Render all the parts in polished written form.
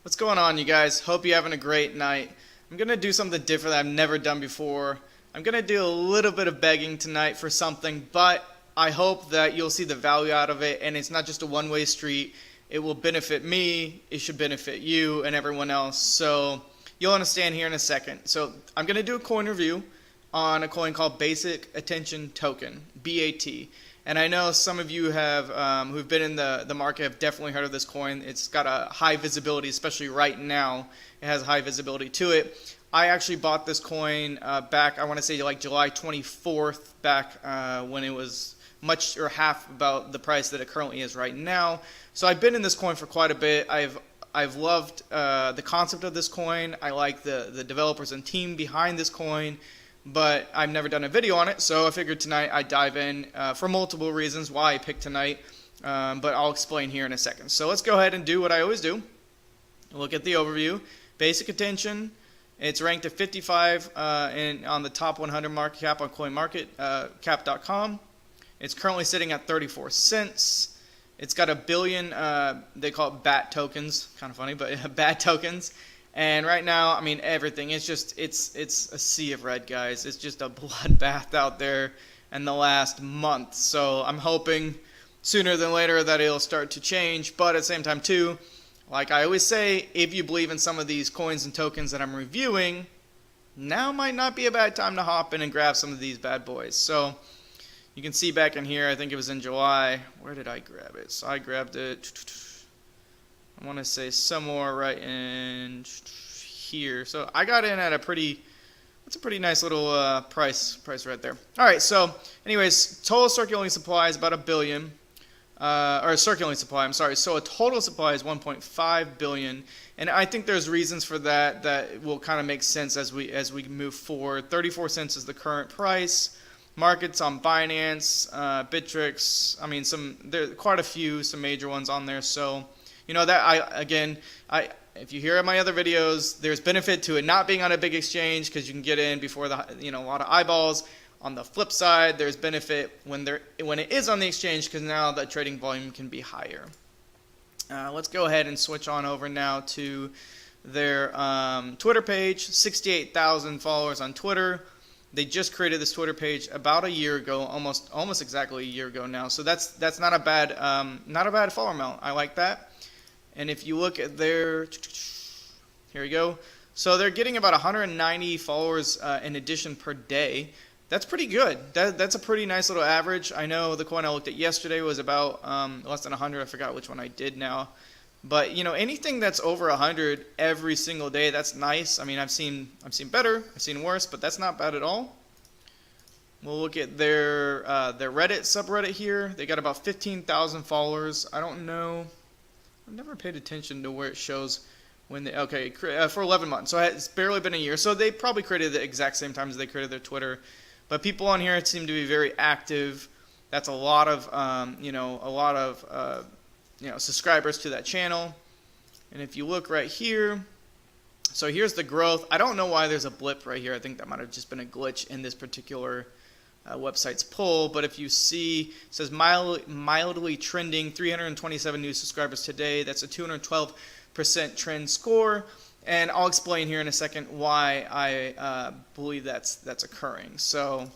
What's going on, you guys? Hope you're having a great night. I'm going to do something different that I've never done before. I'm going to do a little bit of begging tonight for something, but I hope that you'll see the value out of it, and it's not just a one-way street. It will benefit me, it should benefit you, and everyone else. So you'll understand here in a second. So I'm going to do a coin review on a coin called Basic Attention Token, BAT. And I know some of you have who've been in the market have definitely heard of this coin. It's got a high visibility, especially right now. It has high visibility to it. I actually bought this coin back, I want to say like July 24th, back when it was much or half about the price that it currently is right now. So I've been in this coin for quite a bit. I've loved the concept of this coin. I like the developers and team behind this coin, but I've never done a video on it, so I figured tonight I'd dive in for multiple reasons why I picked tonight, but I'll explain here in a second. So let's go ahead and do what I always do. Look at the overview. Basic Attention. It's ranked at 55 on the top 100 market cap on CoinMarketCap.com. It's currently sitting at 34 cents. It's got a billion, they call it BAT tokens, kind of funny, but BAT tokens. And right now, I mean, everything, it's a sea of red, guys. It's just a bloodbath out there in the last month. So I'm hoping sooner than later that it'll start to change. But at the same time, too, like I always say, if you believe in some of these coins and tokens that I'm reviewing, now might not be a bad time to hop in and grab some of these bad boys. So you can see back in here, I think it was in July. Where did I grab it? So I grabbed it, I want to say somewhere right in here. So I got in at a pretty nice little price right there. All right, so anyways, total circulating supply is about a billion. Or circulating supply, I'm sorry. So a total supply is 1.5 billion. And I think there's reasons for that will kind of make sense as we move forward. 34 cents is the current price. Markets on Binance, Bittrex, I mean there are quite a few, some major ones on there. So you know that if you hear my other videos, there's benefit to it not being on a big exchange because you can get in before a lot of eyeballs. On the flip side, there's benefit when it is on the exchange because now the trading volume can be higher. Let's go ahead and switch on over now to their Twitter page. 68,000 followers on Twitter. They just created this Twitter page about a year ago, almost exactly a year ago now. So that's not a bad follower amount. I like that. And if you look at their, here we go. So they're getting about 190 followers in addition per day. That's pretty good. That's a pretty nice little average. I know the coin I looked at yesterday was about less than 100. I forgot which one I did now. But anything that's over 100 every single day, that's nice. I mean, I've seen better, I've seen worse, but that's not bad at all. We'll look at their Reddit subreddit here. They got about 15,000 followers. I don't know. I've never paid attention to where it shows when they for 11 months. So it's barely been a year. So they probably created the exact same time as they created their Twitter. But people on here seem to be very active. That's a lot of subscribers to that channel. And if you look right here, so here's the growth. I don't know why there's a blip right here. I think that might have just been a glitch in this particular website's poll. But if you see, it says mildly trending, 327 new subscribers today. That's a 212% trend score. And I'll explain here in a second why I believe that's occurring. So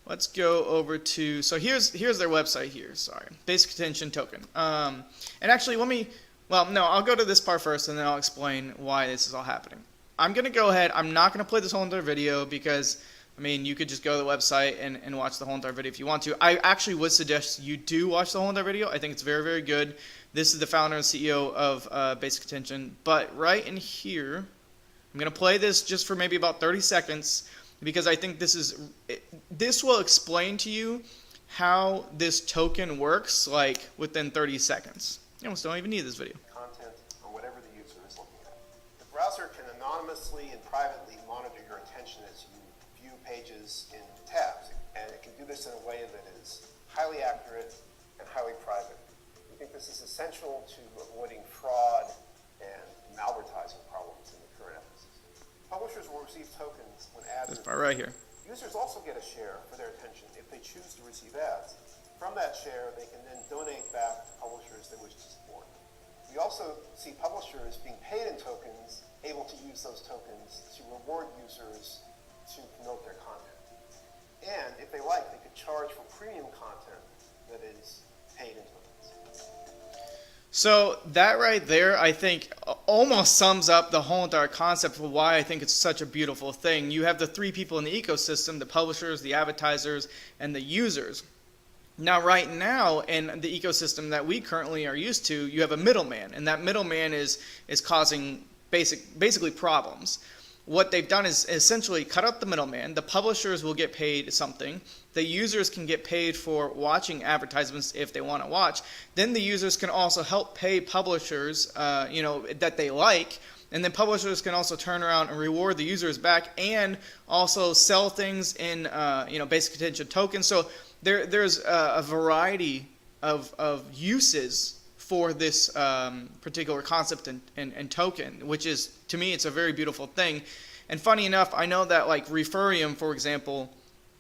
let's go over to, so here's their website here, sorry. Basic Attention Token. And actually I'll go to this part first and then I'll explain why this is all happening. I'm going to go ahead, I'm not going to play this whole entire video because, I mean, you could just go to the website and watch the whole entire video if you want to. I actually would suggest you do watch the whole entire video. I think it's very, very good. This is the founder and CEO of Basic Attention. But right in here, I'm going to play this just for maybe about 30 seconds because I think this will explain to you how this token works, like within 30 seconds. You almost don't even need this video. Content or whatever the user is looking at. The browser can anonymously and privately monitor your attention as you view pages in tabs, and it can do this in a way that is highly accurate and highly private. We think this is essential to avoiding fraud and malvertising problems in the current ecosystem. Publishers will receive tokens when ads This part right here. Users also get a share for their attention if they choose to receive ads. From that share, they can then donate back to publishers they wish to support. We also see publishers being paid in tokens able to use those tokens to reward users to promote their content. And if they like, they could charge for premium content that is paid in tokens. So that right there, I think, almost sums up the whole entire concept of why I think it's such a beautiful thing. You have the three people in the ecosystem: the publishers, the advertisers, and the users. Now, right now, in the ecosystem that we currently are used to, you have a middleman, and that middleman is causing basically problems. What they've done is essentially cut out the middleman. The publishers will get paid something. The users can get paid for watching advertisements if they want to watch. Then the users can also help pay publishers, that they like. And then publishers can also turn around and reward the users back, and also sell things in, basic attention tokens. So there's a variety of uses for this particular concept and token, which is, to me, it's a very beautiful thing. And funny enough, I know that like Referium, for example,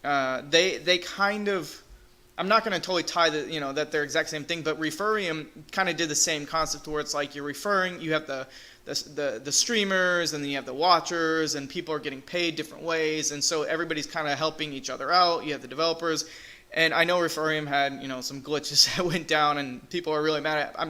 they kind of, I'm not going to totally tie that they're exact same thing, but Referium kind of did the same concept where it's like you're referring, you have the streamers, and then you have the watchers, and people are getting paid different ways, and so everybody's kind of helping each other out. You have the developers. And I know Referium had, some glitches that went down, and people are really mad at it. I'm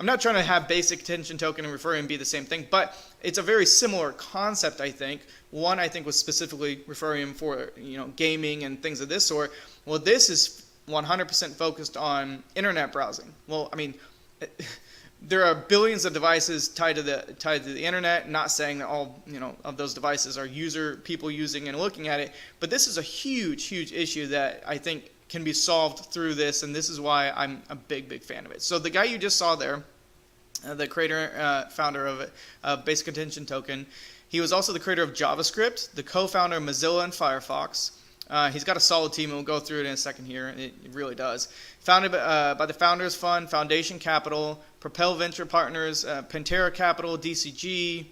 not trying to have basic attention token and Referium be the same thing, but it's a very similar concept, I think. One, I think, was specifically Referium for, gaming and things of this sort. Well, this is 100% focused on internet browsing. Well, I mean, there are billions of devices tied to the internet. Not saying that all of those devices are people using and looking at it, but this is a huge issue that I think can be solved through this, and this is why I'm a big fan of it. So the guy you just saw there, the creator, founder of Basic Attention Token, he was also the creator of JavaScript, the co-founder of Mozilla and Firefox. He's got a solid team, and we'll go through it in a second here. It really does. Founded by the Founders Fund, Foundation Capital, Propel Venture Partners, Pantera Capital, DCG.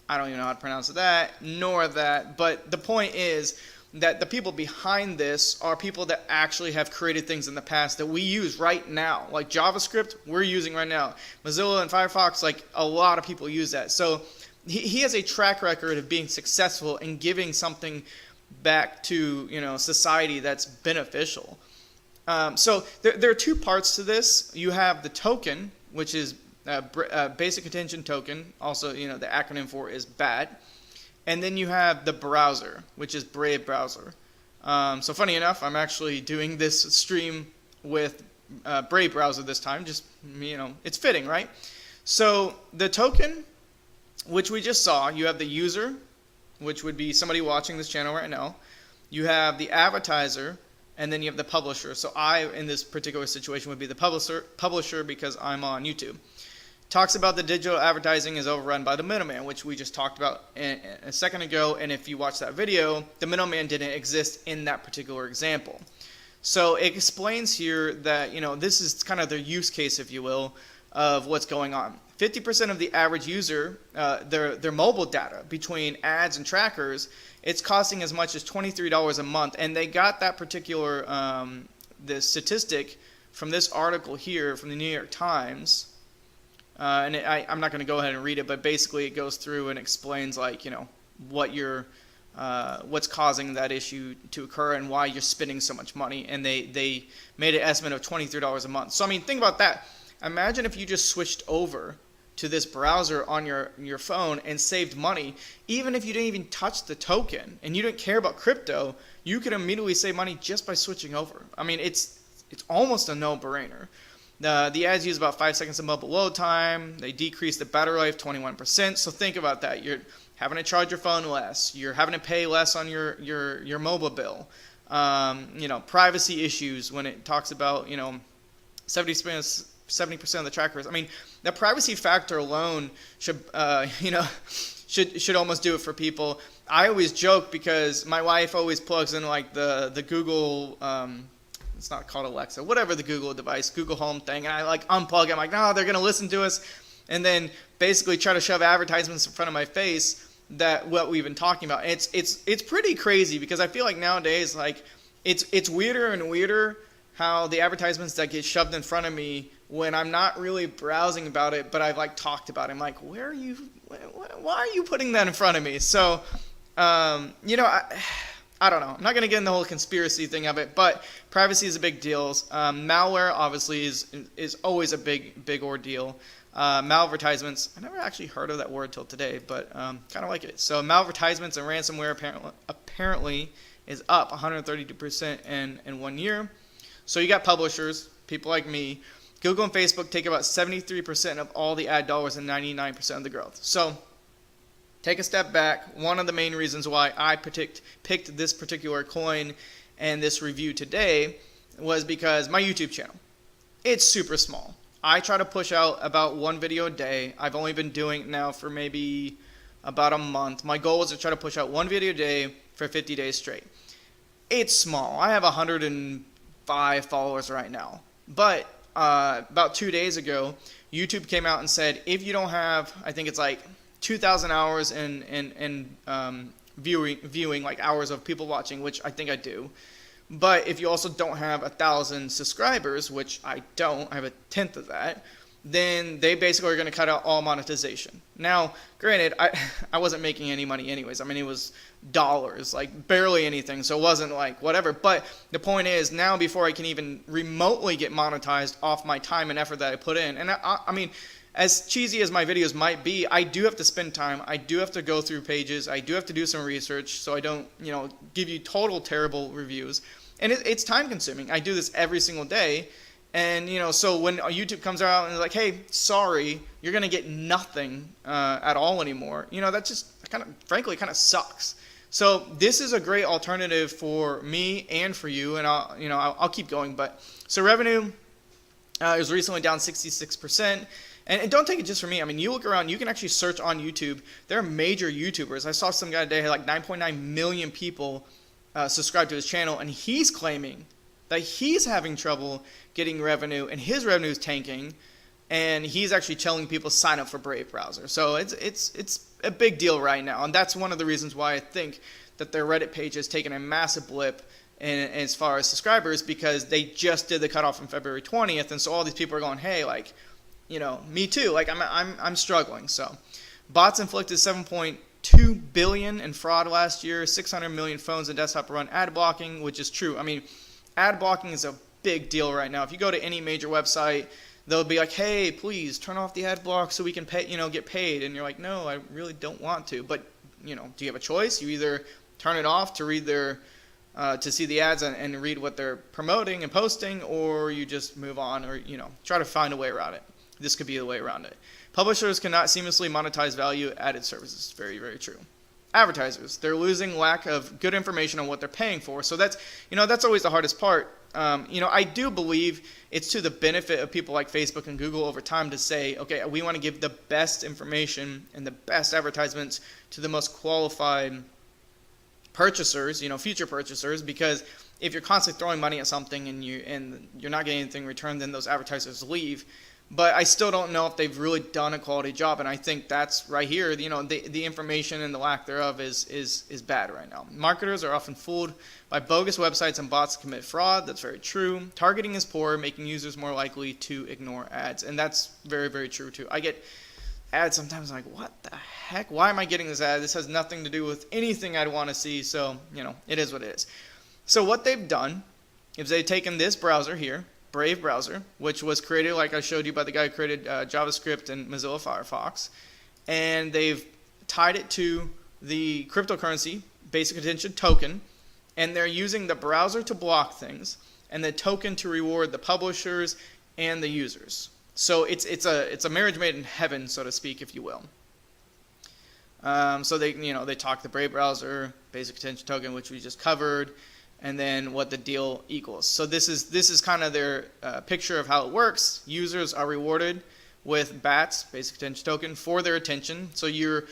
I don't even know how to pronounce that, nor that. But the point is that the people behind this are people that actually have created things in the past that we use right now. Like JavaScript, we're using right now. Mozilla and Firefox, like a lot of people use that. So he has a track record of being successful in giving something back to society that's beneficial. So there are two parts to this. You have the token, which is Basic Attention Token. Also, the acronym for is BAT. And then you have the browser, which is Brave Browser. So funny enough, I'm actually doing this stream with Brave Browser this time. Just, it's fitting, right? So the token, which we just saw, you have the user, which would be somebody watching this channel right now. You have the advertiser, and then you have the publisher. So I, in this particular situation, would be the publisher because I'm on YouTube. Talks about the digital advertising is overrun by the middleman, which we just talked about a second ago. And if you watch that video, the middleman didn't exist in that particular example. So it explains here that, this is kind of the use case, if you will, of what's going on. 50% of the average user, their mobile data between ads and trackers, it's costing as much as $23 a month. And they got that particular the statistic from this article here from the New York Times. I'm not going to go ahead and read it, but basically it goes through and explains what's causing that issue to occur and why you're spending so much money. And they made an estimate of $23 a month. So I mean, think about that. Imagine if you just switched over to this browser on your phone and saved money. Even if you didn't even touch the token and you didn't care about crypto, you could immediately save money just by switching over. I mean, it's almost a no-brainer. The ads use about 5 seconds of mobile load time. They decrease the battery life 21%. So think about that. You're having to charge your phone less. You're having to pay less on your mobile bill. Privacy issues when it talks about 70% of the trackers. I mean, the privacy factor alone should almost do it for people. I always joke because my wife always plugs in like the Google. It's not called Alexa, whatever the Google device, Google Home thing, and I like unplug it. I'm like, no, they're gonna listen to us, and then basically try to shove advertisements in front of my face that what we've been talking about. It's pretty crazy because I feel like nowadays like it's weirder and weirder how the advertisements that get shoved in front of me when I'm not really browsing about it, but I've like talked about it. I'm like, why are you putting that in front of me? So, you know, I don't know. I'm not going to get in the whole conspiracy thing of it, but privacy is a big deal. Malware obviously is always a big ordeal. Malvertisements, I never actually heard of that word till today, but kind of like it. So malvertisements and ransomware apparently is up 132% in 1 year. So you got publishers, people like me. Google and Facebook take about 73% of all the ad dollars and 99% of the growth. So take a step back. One of the main reasons why I picked this particular coin and this review today was because my YouTube channel, it's super small. I try to push out about one video a day. I've only been doing it now for maybe about a month. My goal is to try to push out one video a day for 50 days straight. It's small. I have 105 followers right now. But about 2 days ago, YouTube came out and said, if you don't have, I think it's like 2,000 hours in viewing, like hours of people watching, which I think I do. But if you also don't have 1,000 subscribers, which I don't, I have a tenth of that, then they basically are going to cut out all monetization. Now, granted, I wasn't making any money anyways. I mean, it was dollars, like barely anything, so it wasn't like whatever. But the point is, now before I can even remotely get monetized off my time and effort that I put in, and I mean, as cheesy as my videos might be, I do have to spend time. I do have to go through pages. I do have to do some research so I don't, give you total terrible reviews. And it's time consuming. I do this every single day. And, so when YouTube comes out and is like, hey, sorry, you're going to get nothing at all anymore, that just frankly kind of sucks. So this is a great alternative for me and for you. And I'll keep going. But so revenue is recently down 66%. And don't take it just from me. I mean, you look around, you can actually search on YouTube. There are major YouTubers. I saw some guy today had like 9.9 million people subscribe to his channel, and he's claiming that he's having trouble getting revenue, and his revenue is tanking, and he's actually telling people sign up for Brave browser. So it's a big deal right now, and that's one of the reasons why I think that their Reddit page has taken a massive blip as far as subscribers, because they just did the cutoff on February 20th, and so all these people are going, hey, like, me too. Like I'm struggling. So, bots inflicted 7.2 billion in fraud last year. 600 million phones and desktop run ad blocking, which is true. I mean, ad blocking is a big deal right now. If you go to any major website, they'll be like, "Hey, please turn off the ad block so we can pay, get paid." And you're like, "No, I really don't want to." But do you have a choice? You either turn it off to read their to see the ads and read what they're promoting and posting, or you just move on, or try to find a way around it. This could be the way around it. Publishers cannot seamlessly monetize value-added services. Very, very true. Advertisers, they're losing lack of good information on what they're paying for. So that's always the hardest part. I do believe it's to the benefit of people like Facebook and Google over time to say, okay, we want to give the best information and the best advertisements to the most qualified purchasers, future purchasers, because if you're constantly throwing money at something and you're not getting anything in return, then those advertisers leave. But I still don't know if they've really done a quality job, and I think that's right here. The information and the lack thereof is bad right now. Marketers are often fooled by bogus websites and bots to commit fraud. That's very true. Targeting is poor, making users more likely to ignore ads, and that's very, very true too. I get ads sometimes like, what the heck? Why am I getting this ad? This has nothing to do with anything I'd want to see. So it is what it is. So what they've done is they've taken this browser here, Brave browser, which was created, like I showed you, by the guy who created JavaScript and Mozilla Firefox, and they've tied it to the cryptocurrency basic attention token, and they're using the browser to block things and the token to reward the publishers and the users. So it's a marriage made in heaven, so to speak, if you will. So they talk the Brave browser basic attention token, which we just covered, and then what the deal equals. So this is kind of their picture of how it works. Users are rewarded with BATS, basic attention token, for their attention. So you're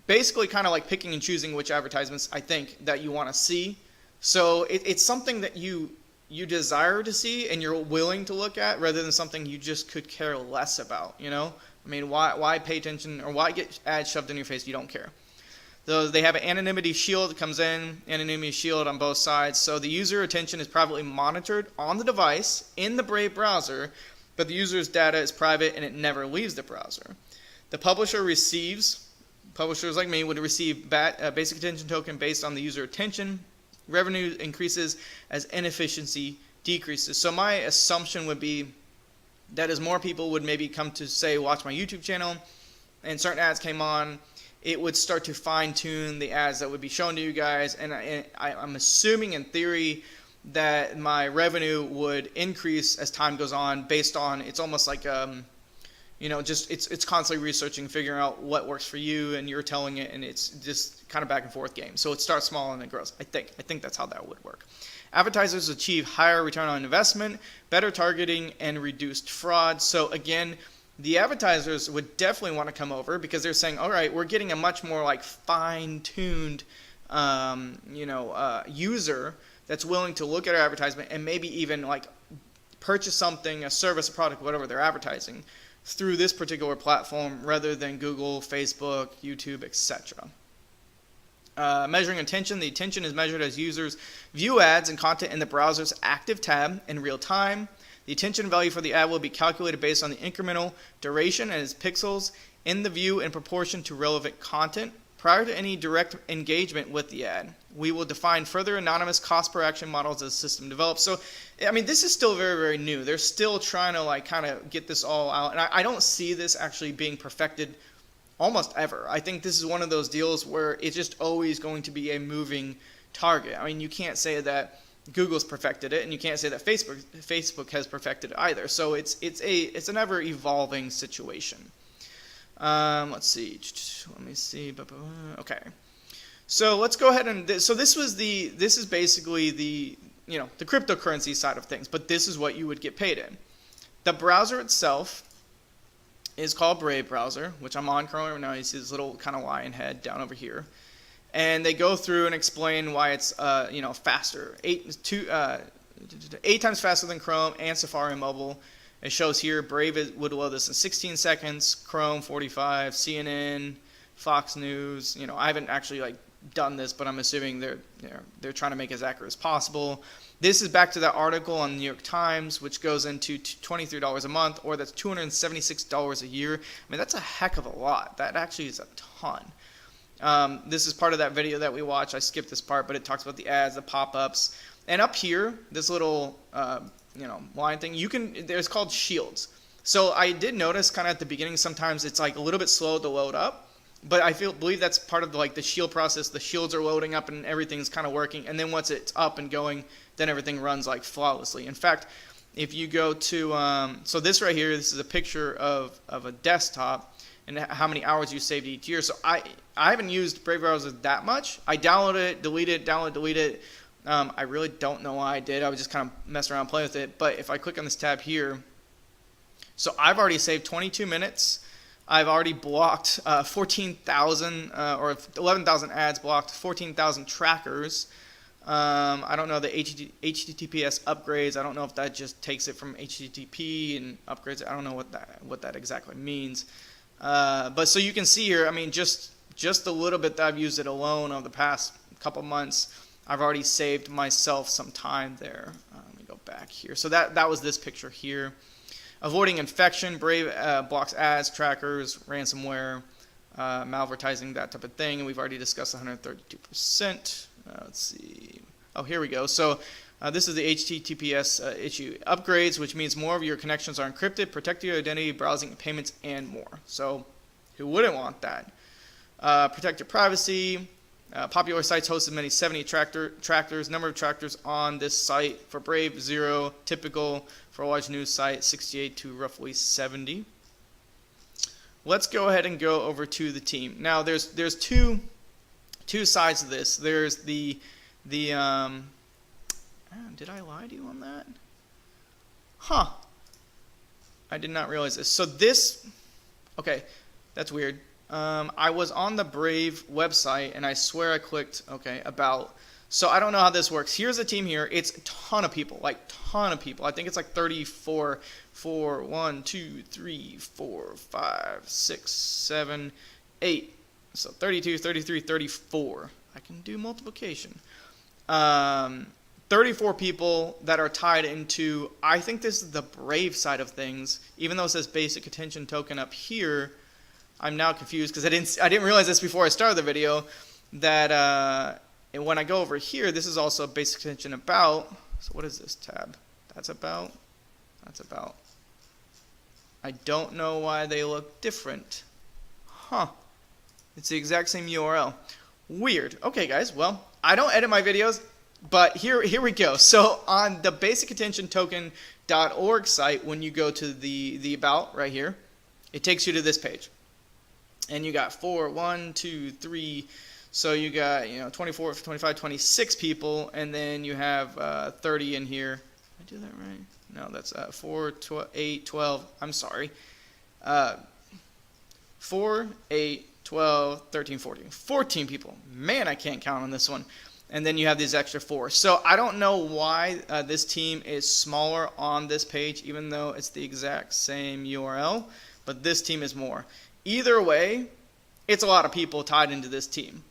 basically kind of like picking and choosing which advertisements I think that you want to see. So it's something that you desire to see and you're willing to look at, rather than something you just could care less about. I mean, why pay attention, or why get ads shoved in your face you don't care? Though they have an anonymity shield that comes in, anonymity shield on both sides. So the user attention is privately monitored on the device in the Brave browser, but the user's data is private and it never leaves the browser. The publisher receives, publishers like me would receive basic attention token based on the user attention. Revenue increases as inefficiency decreases. So my assumption would be that as more people would maybe come to, say, watch my YouTube channel and certain ads came on, it would start to fine-tune the ads that would be shown to you guys. And I'm assuming in theory that my revenue would increase as time goes on based on, it's almost like, just it's constantly researching, figuring out what works for you, and you're telling it, and it's just kind of back and forth game. So it starts small and it grows. I think that's how that would work. Advertisers achieve higher return on investment, better targeting, and reduced fraud. So again, the advertisers would definitely want to come over because they're saying, all right, we're getting a much more like fine-tuned, user that's willing to look at our advertisement and maybe even like purchase something, a service, a product, whatever they're advertising through this particular platform rather than Google, Facebook, YouTube, etc. Measuring attention. The attention is measured as users view ads and content in the browser's active tab in real time. The attention value for the ad will be calculated based on the incremental duration and its pixels in the view in proportion to relevant content. Prior to any direct engagement with the ad, we will define further anonymous cost per action models as the system develops. So, I mean, this is still very, very new. They're still trying to like kind of get this all out. And I don't see this actually being perfected almost ever. I think this is one of those deals where it's just always going to be a moving target. I mean, you can't say that Google's perfected it, and you can't say that Facebook has perfected it either. So it's an ever evolving situation. Let's see. Let me see. Okay. So let's go ahead and so this is basically the cryptocurrency side of things, but this is what you would get paid in. The browser itself is called Brave browser, which I'm on Chrome right now. You see this little kind of lion head down over here. And they go through and explain why it's faster, 8 times faster than Chrome and Safari mobile. It shows here Brave would load this in 16 seconds, Chrome 45, CNN, Fox News. I haven't actually done this, but I'm assuming they're trying to make it as accurate as possible. This is back to that article on the New York Times, which goes into $23 a month, or that's $276 a year. I mean, that's a heck of a lot. That actually is a ton. This is part of that video that we watched. I skipped this part, but it talks about the ads, the pop-ups, and up here, this little line thing. There's called shields. So I did notice kind of at the beginning sometimes it's like a little bit slow to load up, but I believe that's part of the shield process. The shields are loading up and everything's kind of working, and then once it's up and going, then everything runs flawlessly. In fact, if you go to so this right here, this is a picture of a desktop and how many hours you saved each year. So I haven't used Brave browser that much. I downloaded it, deleted it, download, delete it. I really don't know why I did. I was just kind of messing around playing with it. But if I click on this tab here, so I've already saved 22 minutes. I've already blocked 14,000 or 11,000 ads blocked, 14,000 trackers. I don't know the HTTPS upgrades. I don't know if that just takes it from HTTP and upgrades it. I don't know what that exactly means. But so you can see here, I mean, just a little bit that I've used it alone over the past couple months, I've already saved myself some time there. Let me go back here. So that was this picture here. Avoiding infection, Brave blocks ads, trackers, ransomware, malvertising, that type of thing. And we've already discussed 132%. Let's see. Oh, here we go. So this is the HTTPS issue. Upgrades, which means more of your connections are encrypted, protect your identity, browsing, payments, and more. So who wouldn't want that? Protect your privacy. Popular sites host as many 70 trackers. Number of trackers on this site for Brave, 0. Typical for a large news site, 68 to roughly 70. Let's go ahead and go over to the team. Now, there's two sides of this. There's the did I lie to you on that? Huh. I did not realize this. So this, okay, that's weird. I was on the Brave website, and I swear I clicked, about. So I don't know how this works. Here's the team here. It's a ton of people, ton of people. I think it's 34, 1, 2, 3, 4, 5, 6, 7, 8. So 32, 33, 34. I can do multiplication. 34 people that are tied into, I think this is the Brave side of things. Even though it says basic attention token up here, I'm now confused because I didn't realize this before I started the video, that and when I go over here, this is also basic attention about. So what is this tab? That's about. I don't know why they look different. Huh. It's the exact same URL. Weird. Okay, guys. Well, I don't edit my videos, but here we go. So on the basicattentiontoken.org site, when you go to the about right here, it takes you to this page. And you got 1, 2, 3. So you got 24, 25, 26 people, and then you have 30 in here. Did I do that right? No, that's 4, 8, 12. I'm sorry. 4, 8, 12, 13, 14. 14 people. Man, I can't count on this one. And then you have these extra 4. So I don't know why this team is smaller on this page, even though it's the exact same URL, but this team is more. Either way, it's a lot of people tied into this team.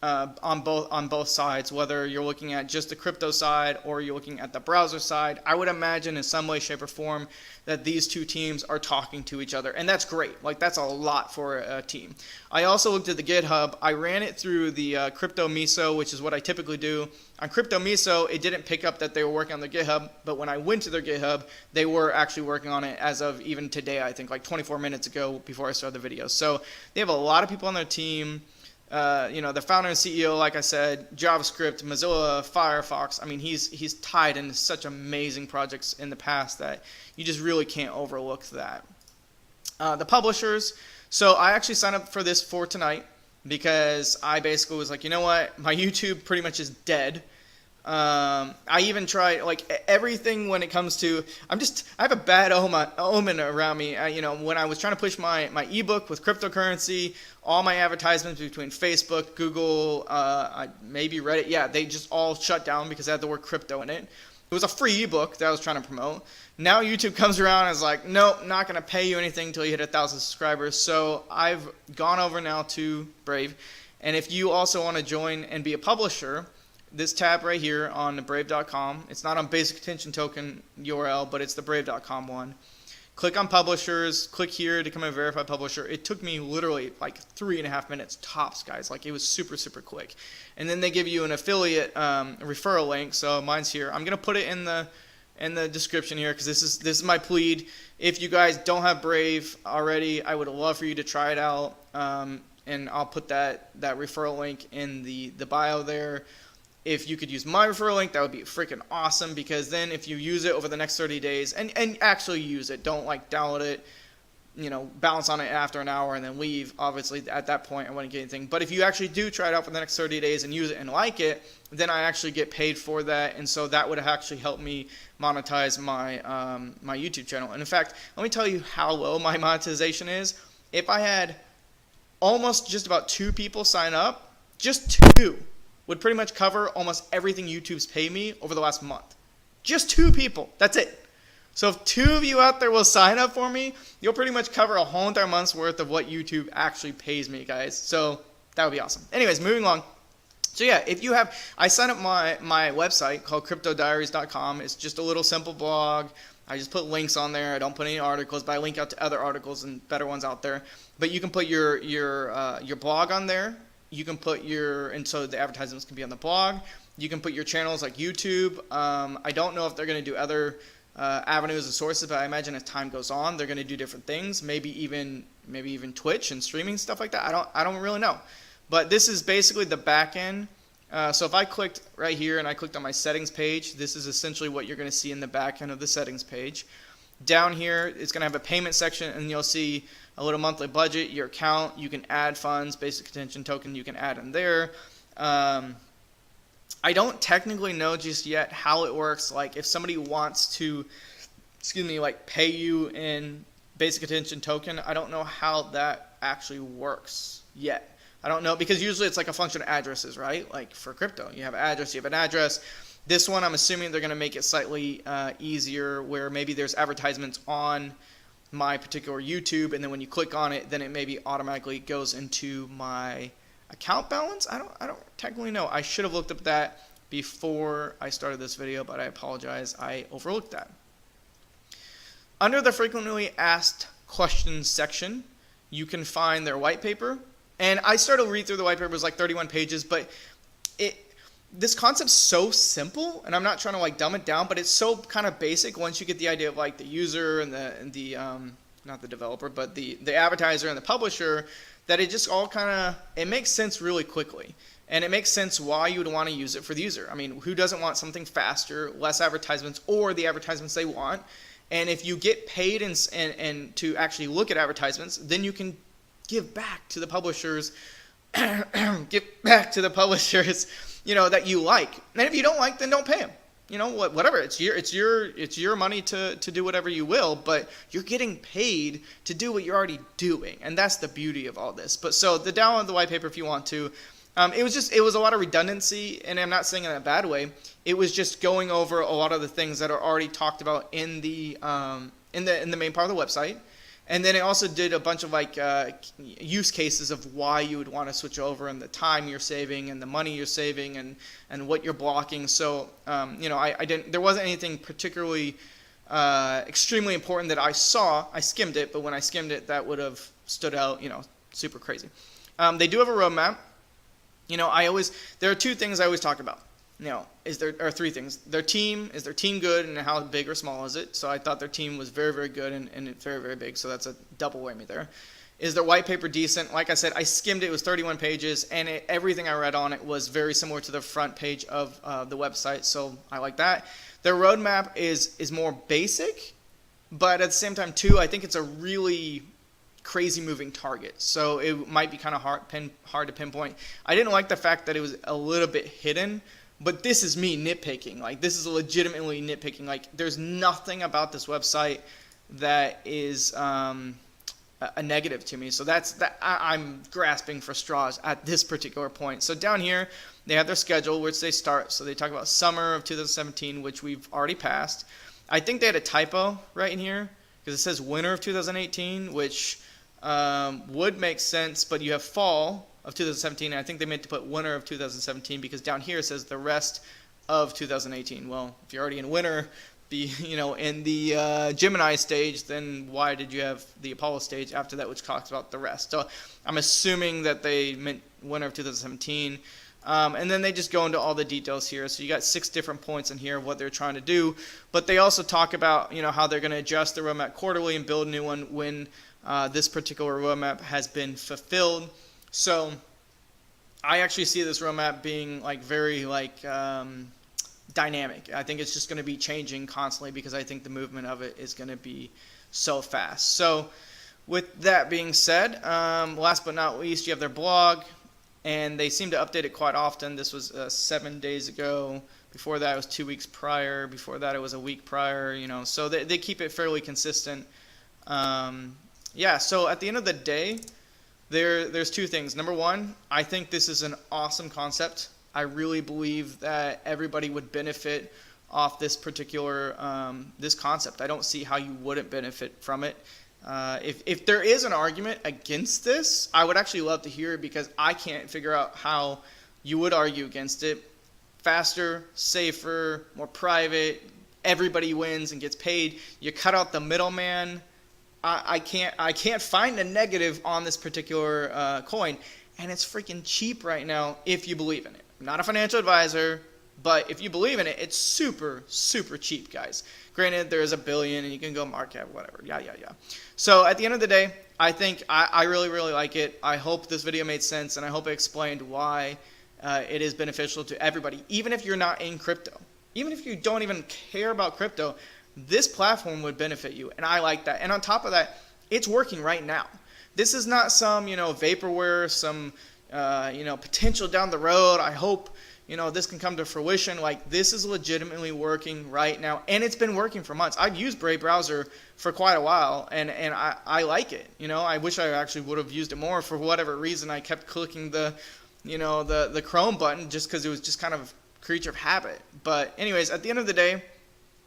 On both sides, whether you're looking at just the crypto side or you're looking at the browser side. I would imagine in some way, shape, or form that these two teams are talking to each other, and that's great. Like, that's a lot for a team. I also looked at the GitHub. I ran it through the Crypto Miso, which is what I typically do. On Crypto Miso, it didn't pick up that they were working on the GitHub, but when I went to their GitHub, they were actually working on it as of even today, I think, like 24 minutes ago before I started the video. So they have a lot of people on their team. The founder and CEO, like I said, JavaScript, Mozilla, Firefox. I mean, he's tied into such amazing projects in the past that you just really can't overlook that. The publishers. So I actually signed up for this for tonight because I basically was like, you know what, my YouTube pretty much is dead. I even tried, like, everything when it comes to, I have a bad omen around me. When I was trying to push my ebook with cryptocurrency, all my advertisements between Facebook, Google, maybe Reddit, yeah, they just all shut down because they had the word crypto in it. It was a free ebook that I was trying to promote. Now YouTube comes around and is like, nope, not going to pay you anything until you hit 1,000 subscribers. So I've gone over now to Brave. And if you also want to join and be a publisher, this tab right here on the brave.com, it's not on basic attention token URL, but it's the brave.com one. Click on publishers, click here to become a verified publisher. It took me literally like 3.5 minutes tops, guys. Like, it was super, super quick. And then they give you an affiliate referral link. So mine's here. I'm gonna put it in the description here because this is my plead. If you guys don't have Brave already, I would love for you to try it out. And I'll put that referral link in the bio there. If you could use my referral link, that would be freaking awesome, because then if you use it over the next 30 days and actually use it, don't like download it, bounce on it after an hour and then leave. Obviously, at that point, I wouldn't get anything. But if you actually do try it out for the next 30 days and use it and like it, then I actually get paid for that. And so that would actually help me monetize my my YouTube channel. And in fact, let me tell you how low my monetization is. If I had almost just about 2 people sign up, just 2, would pretty much cover almost everything YouTube's paid me over the last month. Just 2 people. That's it. So if 2 of you out there will sign up for me, you'll pretty much cover a whole entire month's worth of what YouTube actually pays me, guys. So that would be awesome. Anyways, moving along. So yeah, I signed up my website called cryptodiaries.com. It's just a little simple blog. I just put links on there. I don't put any articles, but I link out to other articles and better ones out there. But you can put your blog on there. You can put and so the advertisements can be on the blog. You can put your channels like YouTube. I don't know if they're going to do other avenues and sources, but I imagine as time goes on, they're going to do different things. Maybe even Twitch and streaming stuff like that. I don't really know. But this is basically the back end. So if I clicked right here and I clicked on my settings page, this is essentially what you're going to see in the back end of the settings page. Down here, it's going to have a payment section, and you'll see a little monthly budget, your account. You can add funds, basic attention token you can add in there. I don't technically know just yet how it works. Like, if somebody wants to, pay you in basic attention token, I don't know how that actually works yet. I don't know, because usually it's like a function of addresses, right? Like for crypto, you have an address. This one, I'm assuming they're going to make it slightly easier, where maybe there's advertisements on my particular YouTube, and then when you click on it, then it maybe automatically goes into my account balance. I don't technically know. I should have looked up that before I started this video, but I apologize. I overlooked that. Under the frequently asked questions section, you can find their white paper. And I started to read through the white paper. It was like 31 pages, but this concept's so simple, and I'm not trying to like dumb it down, but it's so kind of basic once you get the idea of like the user and the not the developer, but the advertiser and the publisher, that it just all kind of, it makes sense really quickly. And it makes sense why you would want to use it for the user. I mean, who doesn't want something faster, less advertisements, or the advertisements they want? And if you get paid and to actually look at advertisements, then you can give back to the publishers, that you like. And if you don't like, then don't pay them. Whatever. It's your money to do whatever you will, but you're getting paid to do what you're already doing, and that's the beauty of all this. But so the download the white paper if you want to. It was a lot of redundancy, and I'm not saying in a bad way. It was just going over a lot of the things that are already talked about in the main part of the website. And then it also did a bunch of like use cases of why you would want to switch over, and the time you're saving and the money you're saving and what you're blocking. So there wasn't anything particularly extremely important that I saw. I skimmed it, but when I skimmed it, that would have stood out, super crazy. They do have a roadmap. There are two things I always talk about. There are three things. Is their team good, and how big or small is it? So I thought their team was very, very good and very, very big, so that's a double whammy there. Is their white paper decent? Like I said, I skimmed it. It was 31 pages, and everything I read on it was very similar to the front page of the website, so I like that. Their roadmap is more basic, but at the same time, too, I think it's a really crazy moving target, so it might be kind of hard to pinpoint. I didn't like the fact that it was a little bit hidden. But this is me nitpicking. Like, this is legitimately nitpicking. Like, there's nothing about this website that is a negative to me. So I'm grasping for straws at this particular point. So down here, they have their schedule, which they start. So they talk about summer of 2017, which we've already passed. I think they had a typo right in here because it says winter of 2018, which would make sense, but you have fall of 2017, and I think they meant to put winter of 2017 because down here it says the rest of 2018. Well, if you're already in winter, in the Gemini stage, then why did you have the Apollo stage after that, which talks about the rest? So I'm assuming that they meant winter of 2017. And then they just go into all the details here. So you got 6 different points in here of what they're trying to do. But they also talk about how they're going to adjust the roadmap quarterly and build a new one when this particular roadmap has been fulfilled. So I actually see this roadmap being very dynamic. I think it's just going to be changing constantly because I think the movement of it is going to be so fast. So with that being said, last but not least, you have their blog, and they seem to update it quite often. This was 7 days ago. Before that, it was 2 weeks prior. Before that, it was a week prior. So they keep it fairly consistent. So at the end of the day, there's 2 things. Number one, I think this is an awesome concept. I really believe that everybody would benefit off this particular this concept. I don't see how you wouldn't benefit from it. If there is an argument against this, I would actually love to hear it because I can't figure out how you would argue against it. Faster, safer, more private, everybody wins and gets paid. You cut out the middleman. I can't find a negative on this particular coin, and it's freaking cheap right now if you believe in it. I'm not a financial advisor, but if you believe in it, it's super, super cheap, guys. Granted, there's $1 billion, and you can go market cap, whatever, yeah. So at the end of the day, I think I really, really like it. I hope this video made sense, and I hope it explained why it is beneficial to everybody, even if you're not in crypto. Even if you don't even care about crypto, this platform would benefit you, and I like that. And on top of that, it's working right now. This is not some, vaporware, some, potential down the road. I hope, this can come to fruition. This is legitimately working right now, and it's been working for months. I've used Brave browser for quite a while, and I like it. I wish I actually would have used it more. For whatever reason, I kept clicking the Chrome button just because it was just kind of creature of habit. But anyways, at the end of the day,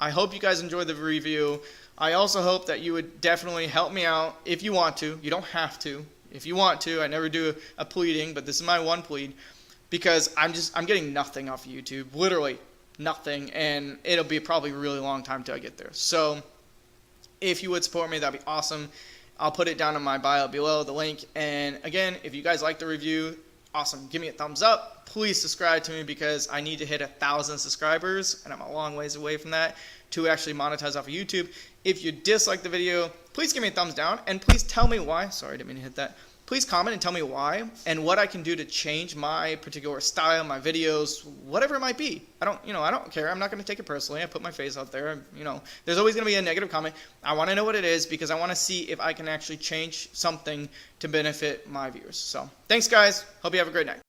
I hope you guys enjoyed the review. I also hope that you would definitely help me out if you want to. You don't have to. If you want to, I never do a pleading, but this is my one plead, because I'm getting nothing off of YouTube, literally nothing, and it'll be probably a really long time till I get there. So if you would support me, that'd be awesome. I'll put it down in my bio below, the link. And again, if you guys like the review, awesome. Give me a thumbs up. Please subscribe to me, because I need to hit 1,000 subscribers, and I'm a long ways away from that, to actually monetize off of YouTube. If you dislike the video, please give me a thumbs down, and please tell me why. Sorry, I didn't mean to hit that. Please comment and tell me why, and what I can do to change my particular style, my videos, whatever it might be. I don't care. I'm not going to take it personally. I put my face out there. There's always going to be a negative comment. I want to know what it is, because I want to see if I can actually change something to benefit my viewers. So, thanks guys. Hope you have a great night.